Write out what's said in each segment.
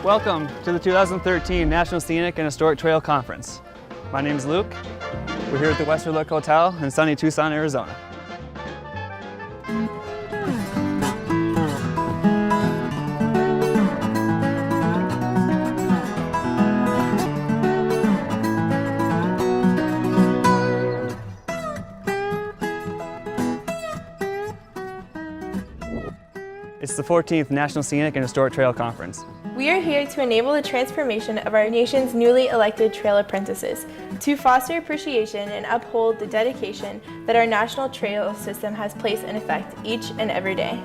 Welcome to the 2013 National Scenic and Historic Trail Conference. My name is Luke. We're here at the Westerlook Hotel in sunny Tucson, Arizona. It's the 14th National Scenic and Historic Trail Conference. We are here to enable the transformation of our nation's newly elected trail apprentices, to foster appreciation and uphold the dedication that our national trail system has placed in effect each and every day.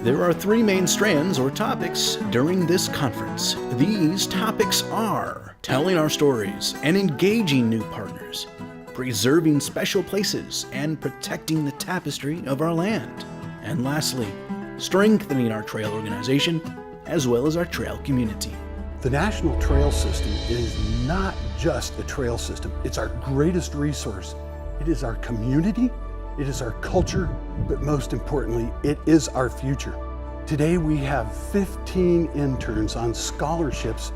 There are three main strands or topics during this conference. These topics are telling our stories and engaging new partners, preserving special places and protecting the tapestry of our land, and lastly, strengthening our trail organization as well as our trail community. The National Trail System is not just a trail system, it's our greatest resource. It is our community, it is our culture, but most importantly, it is our future. Today we have 15 interns on scholarships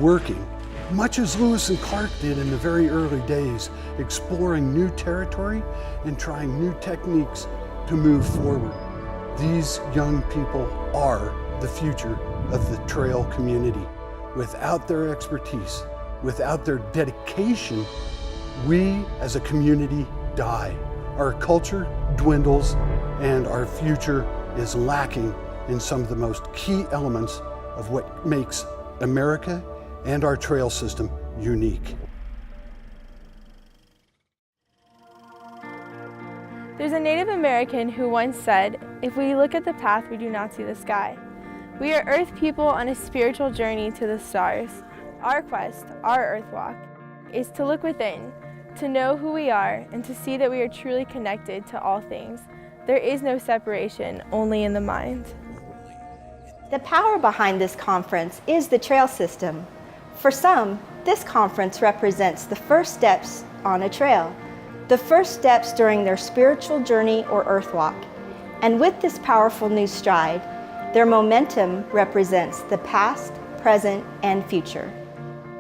working, much as Lewis and Clark did in the very early days, exploring new territory and trying new techniques to move forward. These young people are the future of the trail community. Without their expertise, without their dedication, we as a community die. Our culture dwindles and our future is lacking in some of the most key elements of what makes America and our trail system unique. There's a Native American who once said, "If we look at the path, we do not see the sky." We are Earth people on a spiritual journey to the stars. Our quest, our Earth walk, is to look within, to know who we are, and to see that we are truly connected to all things. There is no separation, only in the mind. The power behind this conference is the trail system. For some, this conference represents the first steps on a trail, the first steps during their spiritual journey or earth walk. And with this powerful new stride, their momentum represents the past, present, and future.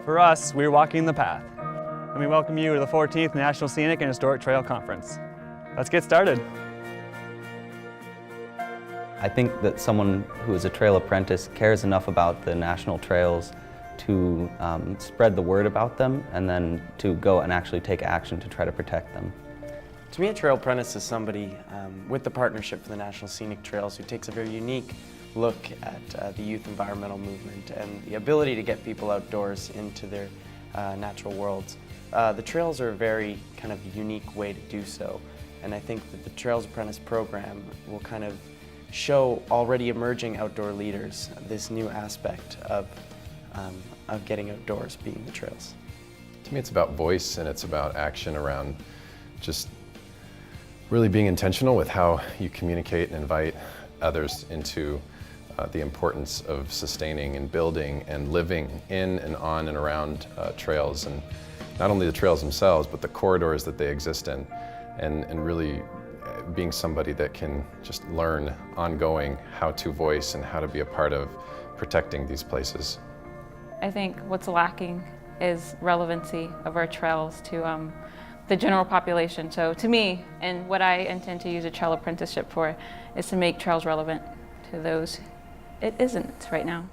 For us, we're walking the path. And we welcome you to the 14th National Scenic and Historic Trail Conference. Let's get started. I think that someone who is a trail apprentice cares enough about the national trails to spread the word about them and then to go and actually take action to try to protect them. To me, a trail apprentice is somebody with the Partnership for the National Scenic Trails who takes a very unique look at the youth environmental movement and the ability to get people outdoors into their natural worlds. The trails are a very kind of unique way to do so, and I think that the Trails Apprentice program will kind of show already emerging outdoor leaders this new aspect of getting outdoors being the trails. To me, it's about voice and it's about action around just really being intentional with how you communicate and invite others into the importance of sustaining and building and living in and on and around trails, and not only the trails themselves, but the corridors that they exist in, and really being somebody that can just learn ongoing how to voice and how to be a part of protecting these places. I think what's lacking is relevancy of our trails to the general population. So to me, and what I intend to use a trail apprenticeship for, is to make trails relevant to those it isn't right now.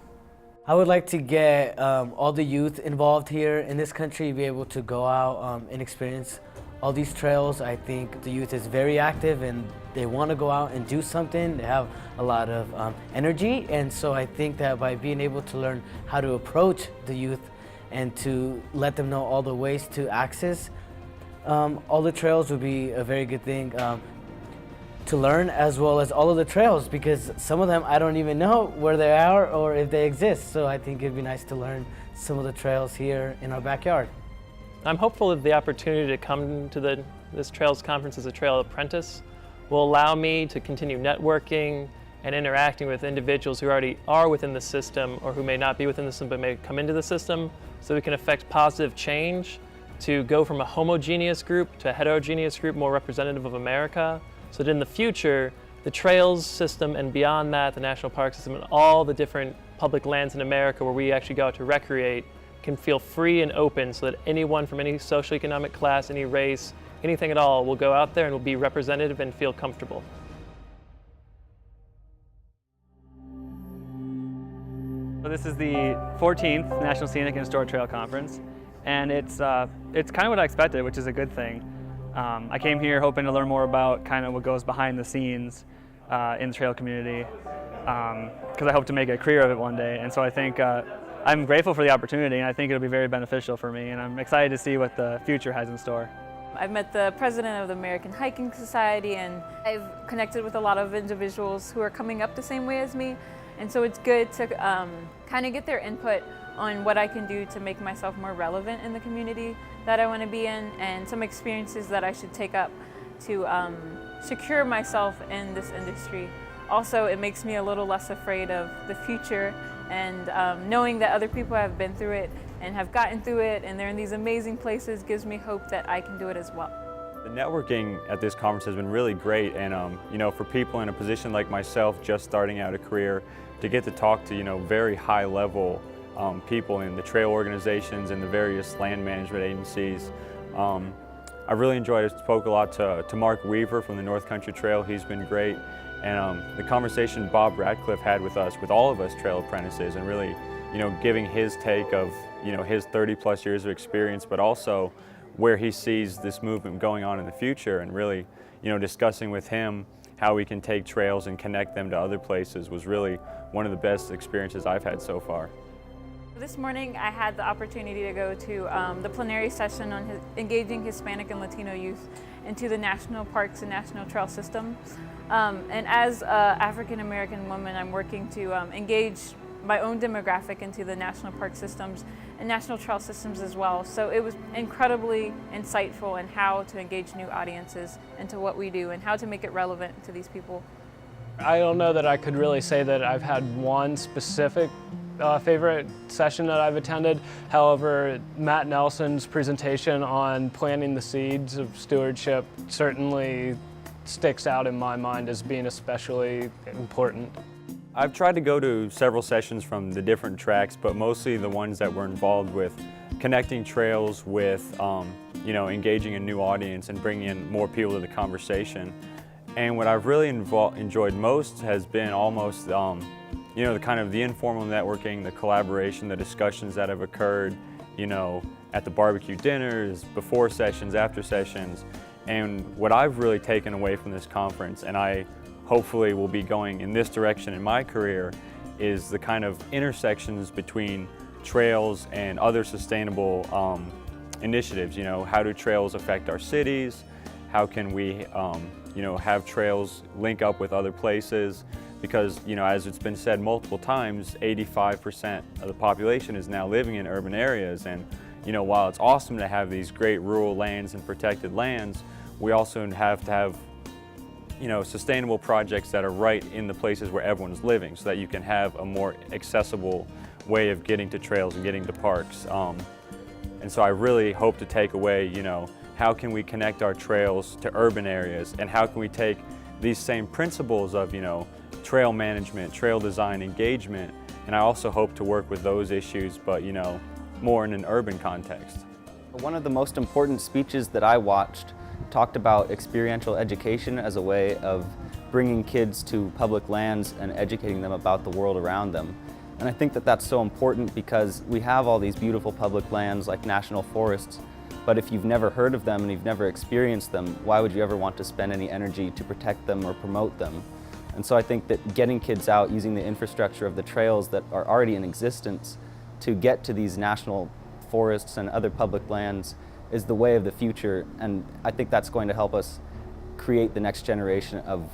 I would like to get all the youth involved here in this country, be able to go out and experience all these trails. I think the youth is very active and they want to go out and do something. They have a lot of energy, and so I think that by being able to learn how to approach the youth and to let them know all the ways to access all the trails would be a very good thing to learn, as well as all of the trails, because some of them I don't even know where they are or if they exist. So I think it'd be nice to learn some of the trails here in our backyard. I'm hopeful that the opportunity to come to this Trails Conference as a trail apprentice will allow me to continue networking and interacting with individuals who already are within the system or who may not be within the system but may come into the system, so we can affect positive change to go from a homogeneous group to a heterogeneous group more representative of America, so that in the future the trails system and beyond that, the national park system and all the different public lands in America where we actually go out to recreate can feel free and open so that anyone from any socioeconomic class, any race, anything at all will go out there and will be representative and feel comfortable. So this is the 14th National Scenic and Historic Trail Conference, and it's kind of what I expected, which is a good thing. I came here hoping to learn more about kind of what goes behind the scenes in the trail community, because I hope to make a career of it one day. And so I think I'm grateful for the opportunity, and I think it'll be very beneficial for me, and I'm excited to see what the future has in store. I've met the president of the American Hiking Society, and I've connected with a lot of individuals who are coming up the same way as me. And so it's good to kind of get their input on what I can do to make myself more relevant in the community that I want to be in, and some experiences that I should take up to secure myself in this industry. Also, it makes me a little less afraid of the future, and knowing that other people have been through it and have gotten through it and they're in these amazing places gives me hope that I can do it as well. The networking at this conference has been really great, and you know, for people in a position like myself just starting out a career, to get to talk to very high level people in the trail organizations and the various land management agencies. I really enjoyed it. I spoke a lot to Mark Weaver from the North Country Trail. He's been great. And the conversation Bob Radcliffe had with us, with all of us trail apprentices, and really giving his take of his 30+ years of experience, but also where he sees this movement going on in the future, and really discussing with him how we can take trails and connect them to other places was really one of the best experiences I've had so far. This morning I had the opportunity to go to the plenary session on engaging Hispanic and Latino youth into the national parks and national trail system. And as an African American woman, I'm working to engage my own demographic into the national park systems and national trail systems as well. So it was incredibly insightful in how to engage new audiences into what we do and how to make it relevant to these people. I don't know that I could really say that I've had one specific favorite session that I've attended. However, Matt Nelson's presentation on planting the seeds of stewardship certainly sticks out in my mind as being especially important. I've tried to go to several sessions from the different tracks, but mostly the ones that were involved with connecting trails with engaging a new audience and bringing in more people to the conversation. And what I've really enjoyed most has been almost the kind of the informal networking, the collaboration, the discussions that have occurred at the barbecue dinners, before sessions, after sessions. And what I've really taken away from this conference, and I hopefully will be going in this direction in my career, is the kind of intersections between trails and other sustainable initiatives. How do trails affect our cities? How can we have trails link up with other places? Because as it's been said multiple times, 85% of the population is now living in urban areas, and while it's awesome to have these great rural lands and protected lands, we also have to have sustainable projects that are right in the places where everyone's living, so that you can have a more accessible way of getting to trails and getting to parks. And so I really hope to take away, how can we connect our trails to urban areas, and how can we take these same principles of trail management, trail design, engagement, and I also hope to work with those issues, but more in an urban context. One of the most important speeches that I watched talked about experiential education as a way of bringing kids to public lands and educating them about the world around them. And I think that that's so important because we have all these beautiful public lands like national forests, but if you've never heard of them and you've never experienced them, why would you ever want to spend any energy to protect them or promote them? And so I think that getting kids out, using the infrastructure of the trails that are already in existence to get to these national forests and other public lands is the way of the future, and I think that's going to help us create the next generation of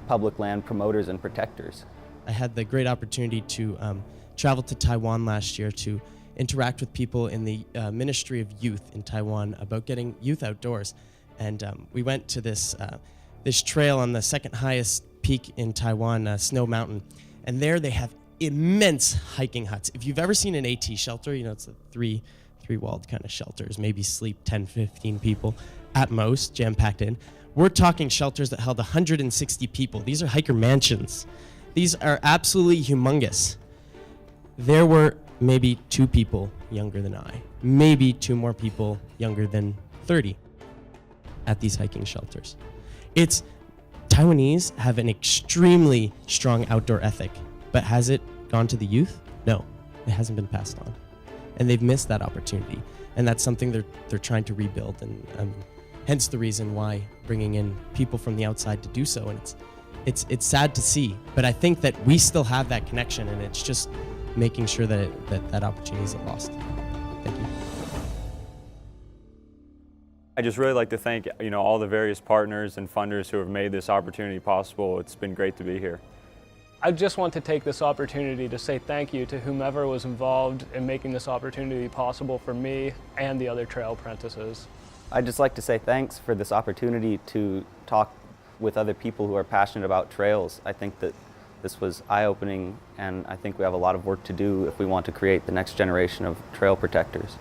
public land promoters and protectors. I had the great opportunity to travel to Taiwan last year to interact with people in the Ministry of Youth in Taiwan about getting youth outdoors, and we went to this trail on the second highest peak in Taiwan, Snow Mountain, and there they have immense hiking huts. If you've ever seen an AT shelter, it's a three-walled kind of shelters, maybe sleep 10, 15 people. at most, jam-packed in. We're talking shelters that held 160 people. These are hiker mansions. These are absolutely humongous. There were maybe 2 people younger than I, maybe 2 more people younger than 30 at these hiking shelters. Taiwanese have an extremely strong outdoor ethic, but has it gone to the youth? No, it hasn't been passed on. And they've missed that opportunity. And that's something they're trying to rebuild, and hence the reason why bringing in people from the outside to do so. And it's sad to see, but I think that we still have that connection, and it's just making sure that opportunity isn't lost. Thank you. I just really like to thank all the various partners and funders who have made this opportunity possible. It's been great to be here. I just want to take this opportunity to say thank you to whomever was involved in making this opportunity possible for me and the other trail apprentices. I'd just like to say thanks for this opportunity to talk with other people who are passionate about trails. I think that this was eye-opening, and I think we have a lot of work to do if we want to create the next generation of trail protectors.